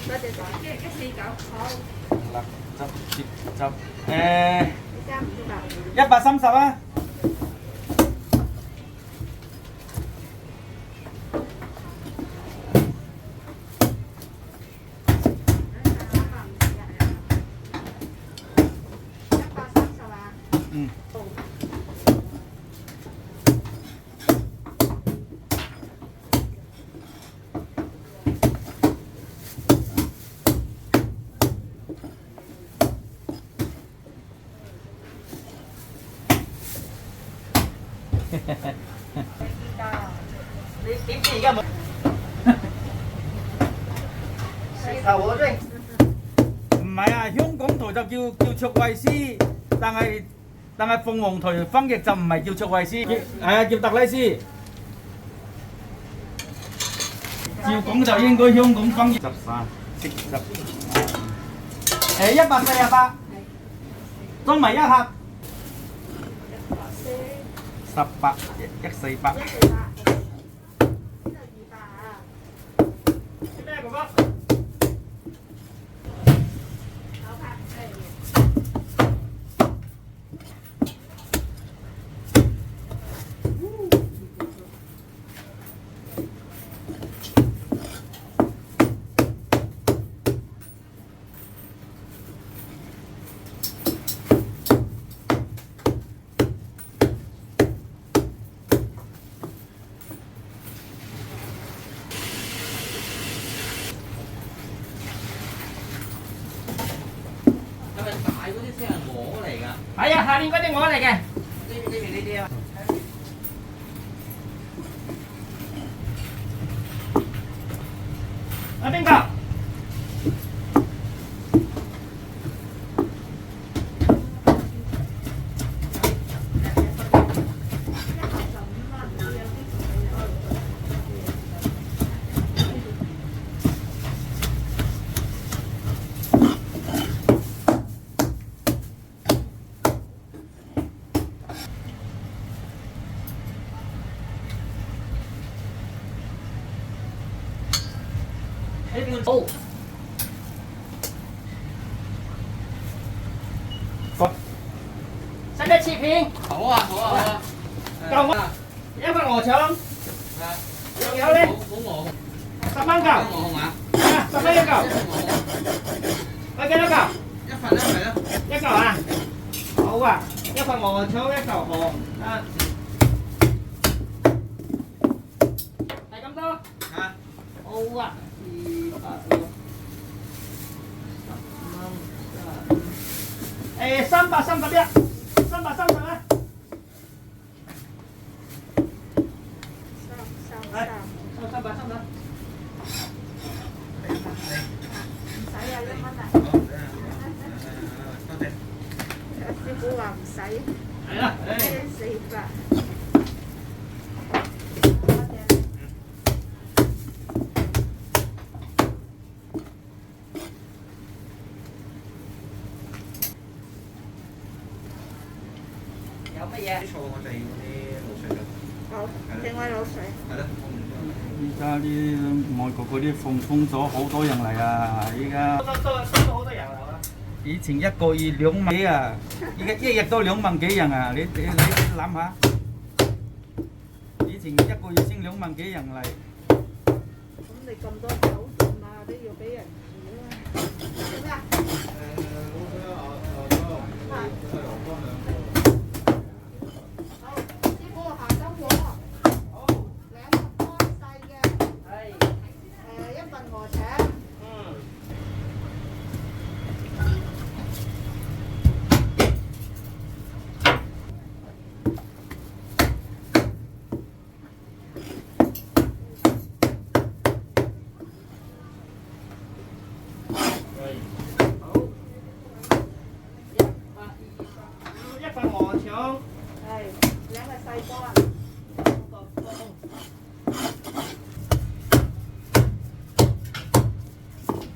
多謝晒。149好。辣汁切汁130 130啊！嗯。你點知而家冇？石頭我啫。唔係啊，香港台就叫卓慧思，但係鳳凰台翻譯就唔係叫卓慧思，係啊叫特拉斯。照講就應該香港翻譯。執晒，即執。148，裝埋一盒。18 148。咩哥哥？係啊，下面嗰啲鵝嚟嘅。呢啲啊。阿邊個？好。使唔使切片？好啊，好啊，好啊。夠嗎？一份鵝腸。仲有咧？冇鵝。10蚊夠。冇鵝係嘛？10蚊一嚿。喂，幾多嚿？一份啦。一嚿啊？好啊，一份鵝腸一嚿鵝。係咁多？嚇。好啊。331，330啊！330。唔使啊，1蚊啊。多謝。師傅話唔使。係啦，400。有乜嘢？啲醋我哋嗰啲滷水嘅。好，另外滷水。係咯。依家啲外國嗰啲封咗，好多人嚟啊！依家。收咗好多人嚟啊！以前1個月2萬幾啊，依家1日都2萬幾人啊！你諗下，以前1個月先2萬幾人嚟。咁你咁多酒店啊，都要俾人住啦。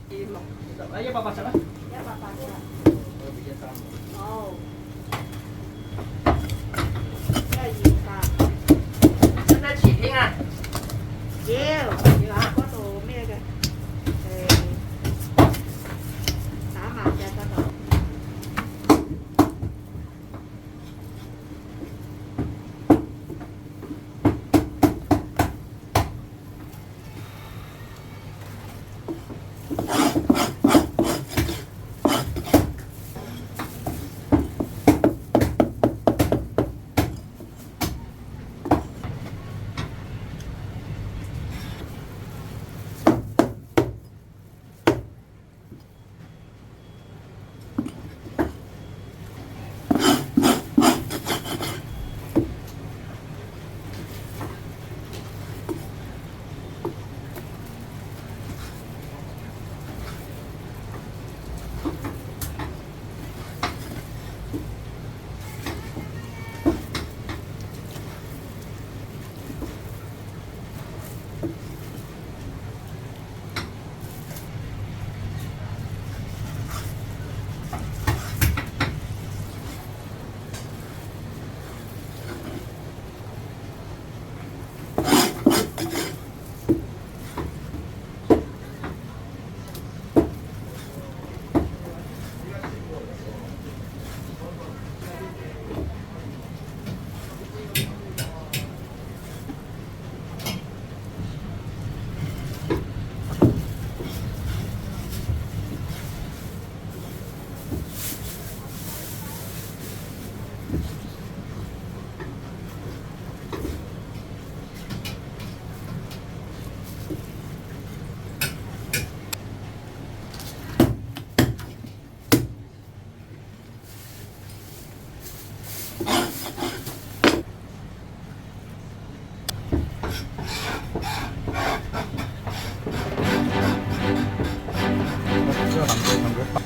點啊？180啦。180。好。120。使唔使切片啊？要啊，嗰度咩嘅？個鹹菜同佢